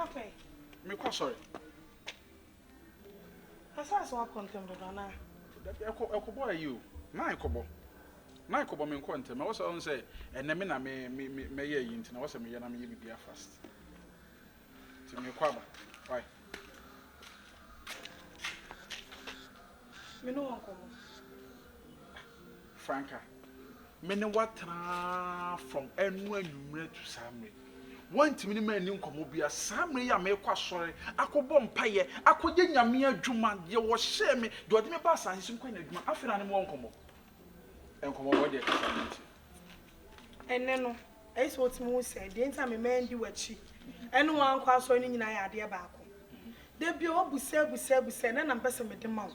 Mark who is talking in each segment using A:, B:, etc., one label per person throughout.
A: Okay.
B: Me quite sorry.
A: I saw contempt of Anna.
B: Eko boy you. Na ekobo. Na ekobo me nkwante. Me was on say ene me na me ye yi nti na was me ye na me ye bibia fast. Ti me kwaba. Why?
A: Me no uncle.
B: Franka. Me ne watra from enu anwumre to samre. Want me man nim komo bia samre ya me kwa sore akobọ mpaye akoje nyame adwuma ye wo hye me de ode me ba asanse nkwa na adwuma afena ne mo nkomo enkomo wo de kasamenti
A: Enne no ese what me say de nta me man di wachi ene wan kwa so ni nyina ya ade baako de bi obusa na mpese me de ma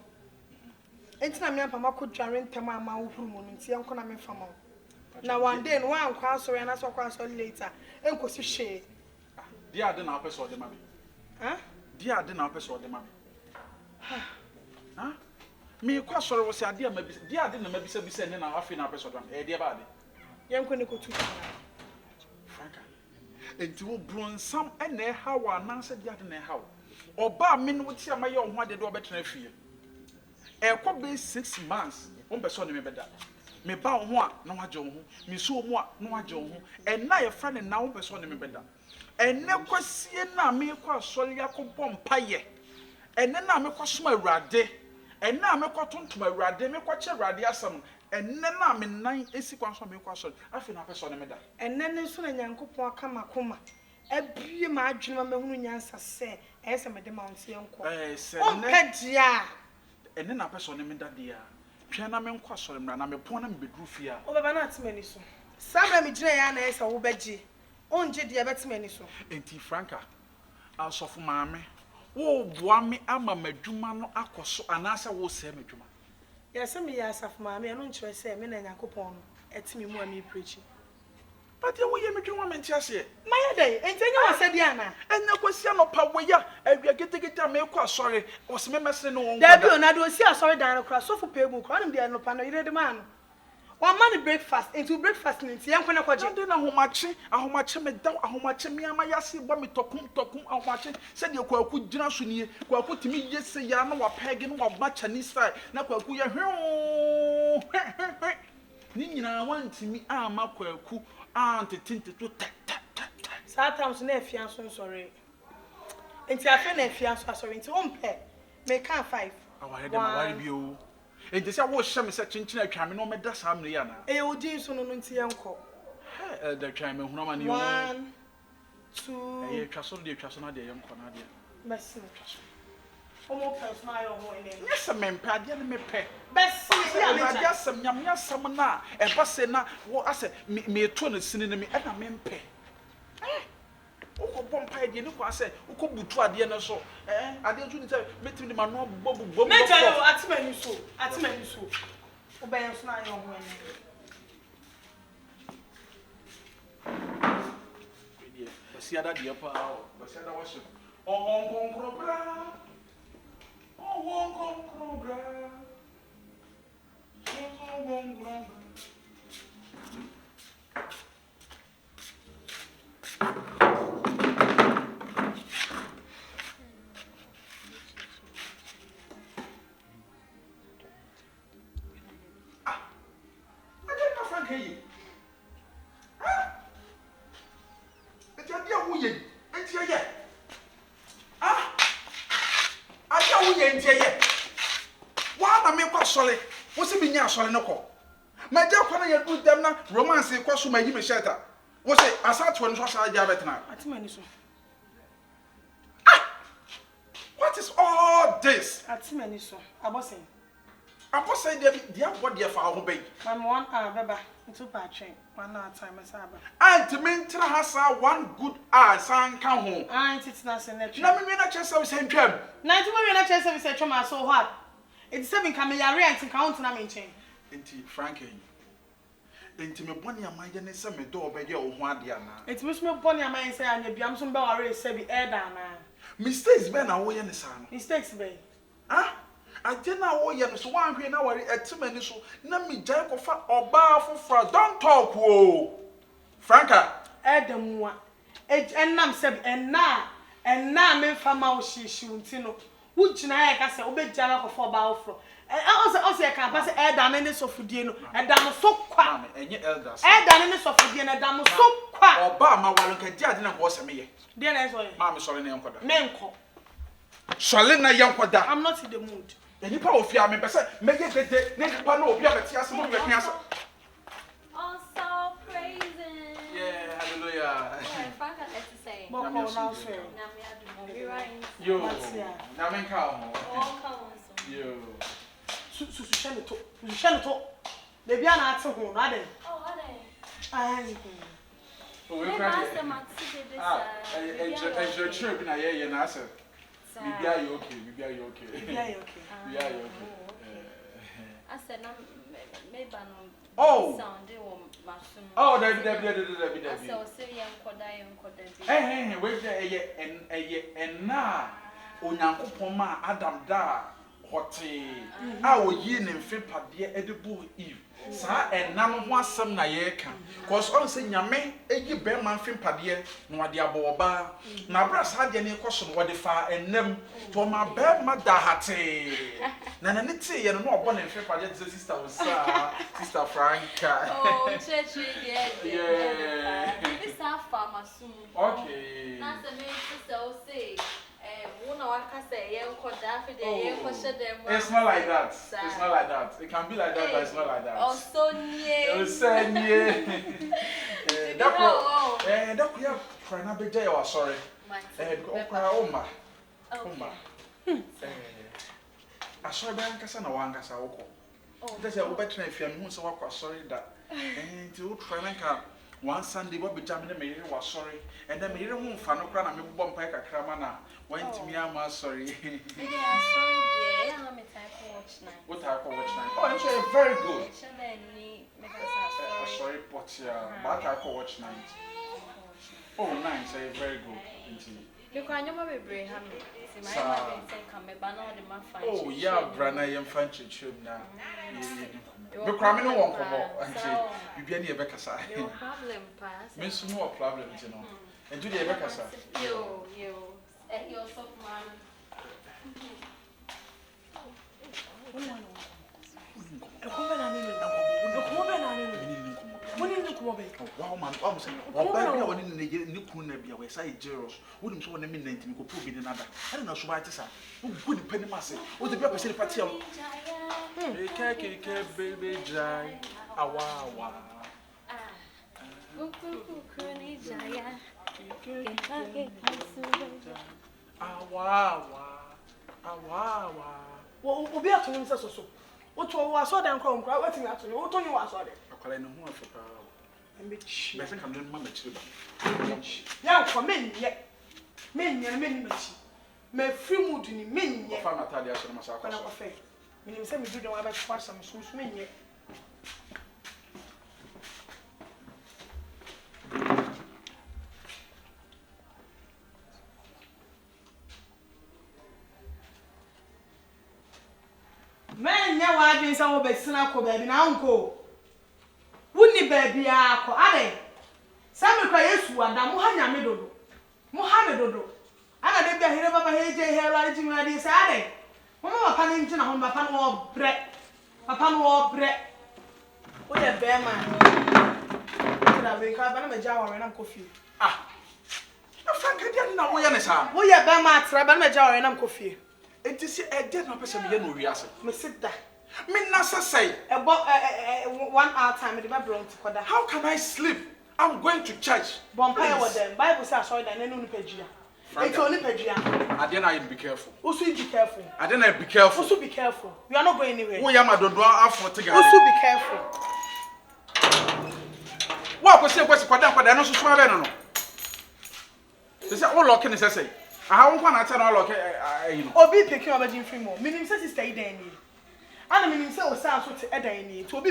A: enti na me ampa makodware ntem ama wo huru mu nti enko na me fama na one day no wan kwa so ya na so kwa so later enkosi hwe
B: dia ade na apese ode ma me
A: ha
B: dia ade na apese ode ma me ha me kwa sore wo se ade ma bi dia ade na ma bisa ne na afi na apese ode ma dia ba ade
A: yenko ne ko tu
B: Franka enti wo bronsam ene hawa na se dia ade na hawa oba me no ti amaye ho ade de obetena fie ekọ be 6 months on person me beda me ba ho a na waje ho me so mu a na waje ho ena ye fra ne na on person me beda ene kwasie na me kwa asori akobọ mpaye ene na me kwasoma awurade ene na me kwatontom awurade me kwache awurade asam ene na me nan esi kwaso me kwa asori afi na person me da
A: enne ne so na nyankopon aka makoma abie ma adwene ma hunu nyansa se ese me de mount yenko
B: se
A: ne pedia
B: ene na person me da dia twa na me nkwa asori mra na me pon na me bedru fia
A: o baba na atimani so sabra me gire ya na ese wo beji onje dia betimani so
B: enti Franka asofu maame wo boa me ama madwuma no akoso anasa wo se madwuma
A: yese me ya asafu maame no nkyere se me na nyankopon no etimi mu ami preach
B: but ye wo ye madwuma me ntiase
A: maya dey enti enya wasadi ana
B: enya kwasia no pa woya awia getegeta me kwa sori wo se me mesre no won
A: da bi ona do si asori dan no kra sofu pebu kra no dia no pa no yire de man one man breakfast into breakfast nti yenko na kwaje
B: ndi na ahomache me daw ahomache me ama yase bo me tokum ahomache se de kwaku gina so nie kwaku timi yese ya na wa pege no wa ba chani style na kwaku ye ni nyina wantimi ama kwaku antete to ta
A: sometimes na afia so sorry enti afa na afia so sorry enti ompe me kan 5
B: aware de maware bio enti se wo hye me se chinchina atwa me no me da saa mre ya na
A: odin so no nti yenko
B: da twa me hunu ma ne
A: 1 2
B: twa so na de yenko na de
A: merci twa so omo personal yo ho ene
B: yes me mpa ade ne me pe
A: besi ya me
B: ja sam nyam sam na e ba se na wo ase me to na sini ne me e na me mpe uko bompa ide ni ko ase uko butu ade ne so ade nso ni se metimi ni ma no bobu
A: me tell you atimani so obayan so na yo ho ene
B: basi ada de pa basi ada wo se on bra Sorry, what's it been ya sorry no call? My dear Kwana ya do them na romance kwa so my yime shelter. What's it asat when so sa jabet na?
A: atimani so
B: What is all this?
A: atimani so abosen
B: Say dia what dia fa ho be.
A: mama 1 hour beba ntu pa twen 1 hour time saba
B: And men tra hasa 1 good hour san ka ho.
A: titi na se na twen
B: Na me na chese se ntwam.
A: na nti we na chese se twen ma so hard it's 7 kameyare anti count na me nchen
B: Enti Franka enti me boni amaye ne se me do obede wo ho ade ana.
A: enti me so me boni amaye se anya biam so be ware se bi elder na
B: Mistakes be na wo ye ne sa no.
A: mistakes be
B: Aje na wo ye no so wan hwe na ware etimani so na mi jai ko fa oba fofra don't talk o Franka
A: edamua enam se bi enna And now me fama she untino. Which na ka say obejara ko for ba ofro. Also can pass e dan ne sofudie no. E dan so kwa.
B: Enye elders.
A: E dan ne sofudie na dan so kwa.
B: Oba ma walo nka dia de na ko se meye.
A: Dia na so.
B: Ma me sori na yenkoda.
A: Menko.
B: Sori na yenkoda.
A: I'm not in the mood.
B: Enipa ofia me pese meye dede ne nipa na obi abeti ase mo betwe ase.
C: Also praising.
B: Yeah, hallelujah.
C: Franka had to say.
A: Boko now say.
B: Yo. Na men ka ho. Yo.
A: Su shele to. De bia na ate ho na de.
C: Oh, are they?
A: Ai.
B: Oh, we cry. Enjoy trip na ye na ase. Bibia you okay.
A: Bibia you okay.
C: I said maybe no.
B: Oh.
C: Sound they were machine.
B: Oh, David.
C: I saw Syrian koda.
B: Hey, wait there and na Onyankopon ma Adam da hote a oyi ne mfepade edibu Eve sa enna no ho asem na ye ka cause on say nyame egi be man mfepade no wade aboba na bra sa de ne koso no wade fa ennem to ma be ma da hate na ne tie ye no obo ne mfepade de sister sister Franka.
C: Oh, church yeah. This are farmer soon.
B: Okay.
C: Na se me sister will say
B: it's not like that. It's not like that. It can be like that, but it's not like that.
C: Oh, so near.
B: Oh, so near. That we have trying to be there. Oh, sorry. Oh, ma. I saw Franka sana wangasa oko. That's a better if you are so sorry that. And to Franka. One Sunday, what be jamming me was sorry, and then me don't fan of crana, me bomb pack a cramana. Went to me, I'm sorry.
C: Yeah, sorry, dear. I'm a type of watch night.
B: What type of watch night? Oh, it's very good. Sorry, but but I call watch night. Oh, nice, very good.
C: You can't be brave,
B: oh, yeah, Brana, I'm French tube now. You're cramming one for you be any Rebecca side.
C: No problem, pass.
B: Miss no problem, you know. And do the Rebecca side.
C: You, at your soft man.
B: Wow, man, I'm saying, oh, one in the new Kunabia, where say Jeros, wouldn't so name in to prove in another. I don't know, so I say, who couldn't penny massy, or the purpose of the party. Baby, dry. Awa.
A: Well, be at him, so. What was so damn crown, waiting at you, what only was on it.
B: I call in who for power. And bitch, I think I'm doing mamma children.
A: Young for men yet. Men, me free mood in men yet.
B: I'm not tired of myself.
A: I'm afraid. Meaning, some you don't have a squash some smooth men yet. Men, now I've been some of a snack, baby, now uncle. Wouldn't baby, are some cry, yes, one, Mohammed Dodo. Mohammed Dodo. I didn't hear about my hair, writing my decided. Mama, panning to home, Papa war bread. Papa war bread. What a bear man. I've been carving a jar and I'm coffee.
B: Ah, Franka didn't know where I'm saying.
A: We are bear mats, Rabban a jar and I'm coffee.
B: It is a dead no person, you know, we are.
A: Me sit there.
B: Me Nasa say,
A: about 1 hour time at the background to Koda.
B: how can I sleep? I'm going to church.
A: Bompire with them. Bible says, sorry, than any Pegia. It's only Pegia.
B: I didn't be careful.
A: Also, be careful.
B: I didn't be careful.
A: Also, be careful. We are not going anywhere.
B: We are my don't for together.
A: Also, be careful.
B: What was it? What's the I know so small. No, they say, oh, look, can say, I won't want to tell all okay.
A: Or be picking up a gym free more. Meaning, sister, stay there. And I mean, so sounds what a day need to be.